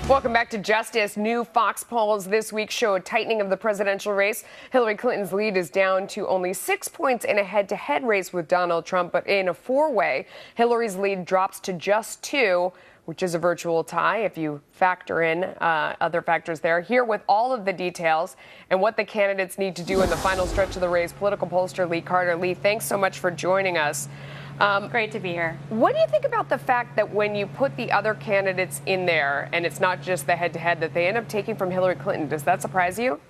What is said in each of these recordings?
Welcome back to Justice. New Fox polls this week show a tightening of the presidential race. Hillary Clinton's lead is down to only 6 points in a head-to-head race with Donald Trump, but in a four-way, Hillary's lead drops to just 2, which is a virtual tie if you factor in other factors there. Here with all of the details and what the candidates need to do in the final stretch of the race, political pollster Lee Carter. Lee, thanks so much for joining us. Great to be here. What do you think about the fact that when you put the other candidates in there, and it's not just the head-to-head, that they end up taking from Hillary Clinton? Does that surprise you?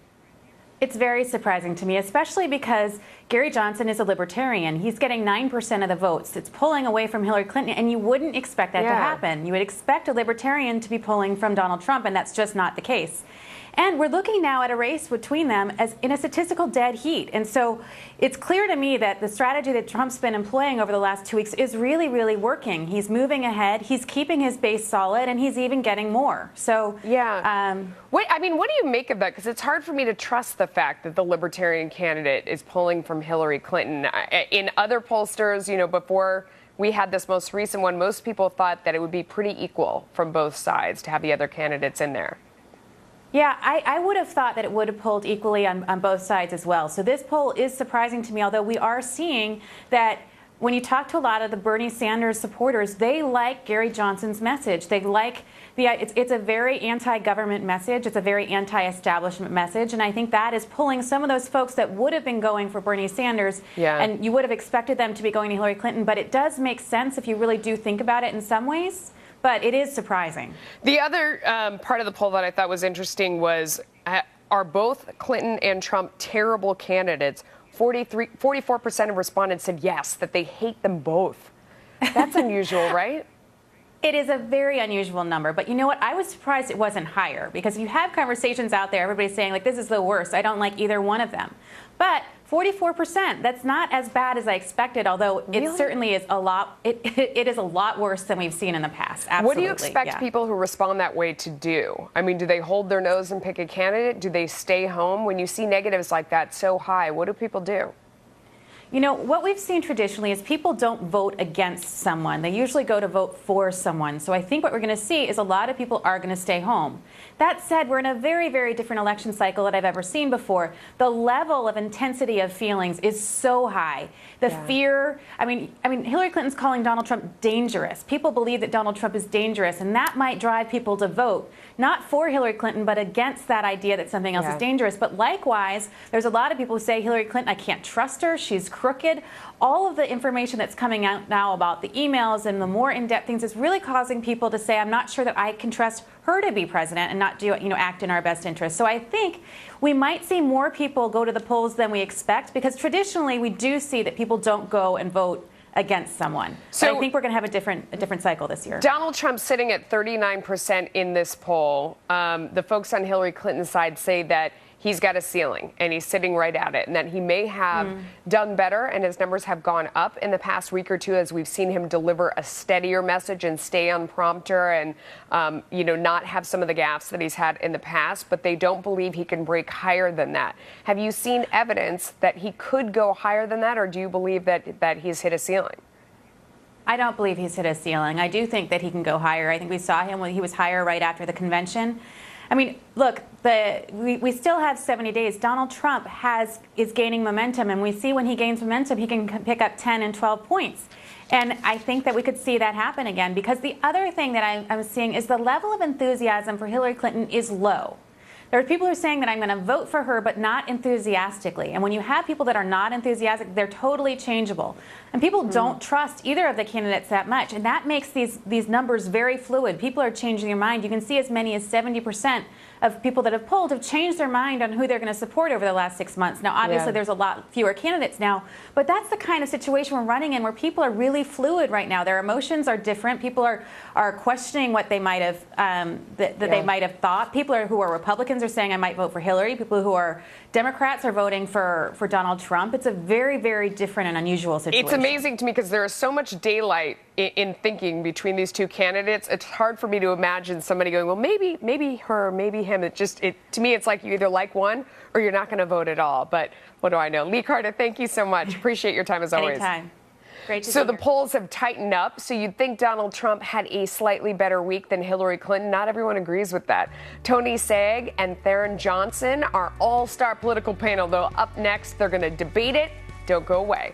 It's very surprising to me, especially because Gary Johnson is a libertarian. He's getting 9% of the votes. It's pulling away from Hillary Clinton, and you wouldn't expect that to happen. You would expect a libertarian to be pulling from Donald Trump, and that's just not the case. And we're looking now at a race between them as in a statistical dead heat. And so it's clear to me that the strategy that Trump's been employing over the last 2 weeks is really, really working. He's moving ahead. He's keeping his base solid, and he's even getting more. So, what do you make of that? Because it's hard for me to trust the fact that the Libertarian candidate is pulling from Hillary Clinton. In other pollsters, before we had this most recent one, most people thought that it would be pretty equal from both sides to have the other candidates in there. Yeah, I would have thought that it would have pulled equally on both sides as well. So this poll is surprising to me, although we are seeing that when you talk to a lot of the Bernie Sanders supporters, they like Gary Johnson's message. They like it's a very anti-government message. It's a very anti-establishment message. And I think that is pulling some of those folks that would have been going for Bernie Sanders. Yeah. And you would have expected them to be going to Hillary Clinton. But it does make sense if you really do think about it in some ways. But it is surprising. The other part of the poll that I thought was interesting was, are both Clinton and Trump terrible candidates? 44% of respondents said yes, that they hate them both. That's unusual, right? It is a very unusual number. But you know what? I was surprised it wasn't higher, because you have conversations out there, everybody's saying, like, this is the worst. I don't like either one of them. But 44%, that's not as bad as I expected, although it certainly is a lot. It is a lot worse than we've seen in the past. Absolutely. What do you expect people who respond that way to do? I mean, do they hold their nose and pick a candidate? Do they stay home? When you see negatives like that so high, what do people do? You know, what we've seen traditionally is people don't vote against someone. They usually go to vote for someone. So I think what we're going to see is a lot of people are going to stay home. That said, we're in a very, very different election cycle that I've ever seen before. The level of intensity of feelings is so high. The fear, I mean, Hillary Clinton's calling Donald Trump dangerous. People believe that Donald Trump is dangerous, and that might drive people to vote, not for Hillary Clinton, but against that idea that something else is dangerous. But likewise, there's a lot of people who say, Hillary Clinton, I can't trust her, she's crooked. All of the information that's coming out now about the emails and the more in-depth things is really causing people to say, I'm not sure that I can trust her to be president and not do, act in our best interest. So I think we might see more people go to the polls than we expect, because traditionally we do see that people don't go and vote against someone. So I think we're going to have a different cycle this year. Donald Trump sitting at 39% in this poll. The folks on Hillary Clinton's side say that he's got a ceiling and he's sitting right at it, and that he may have done better, and his numbers have gone up in the past week or two as we've seen him deliver a steadier message and stay on prompter and, not have some of the gaffes that he's had in the past, but they don't believe he can break higher than that. Have you seen evidence that he could go higher than that, or do you believe that he's hit a ceiling? I don't believe he's hit a ceiling. I do think that he can go higher. I think we saw him when he was higher right after the convention. I mean, look, we still have 70 days. Donald Trump is gaining momentum, and we see when he gains momentum, he can pick up 10 and 12 points. And I think that we could see that happen again, because the other thing that I'm seeing is the level of enthusiasm for Hillary Clinton is low. There are people who are saying that I'm going to vote for her, but not enthusiastically. And when you have people that are not enthusiastic, they're totally changeable. And people don't trust either of the candidates that much. And that makes these numbers very fluid. People are changing their mind. You can see as many as 70% of people that have polled have changed their mind on who they're going to support over the last 6 months. Now, obviously, there's a lot fewer candidates now, but that's the kind of situation we're running in, where people are really fluid right now. Their emotions are different. People are questioning what they might have they might have thought. People who are Republicans are saying, I might vote for Hillary. People who are Democrats are voting for Donald Trump. It's a very, very different and unusual situation. It's amazing to me, because there is so much daylight in thinking between these two candidates. It's hard for me to imagine somebody going, well, maybe her, maybe him. To me, it's like you either like one or you're not going to vote at all. But what do I know? Lee Carter, thank you so much. Appreciate your time as always. Anytime. Great to So be the here. polls have tightened up. So you'd think Donald Trump had a slightly better week than Hillary Clinton. Not everyone agrees with that. Tony Saig and Theron Johnson are all-star political panel, though. Up next, they're going to debate it. Don't go away.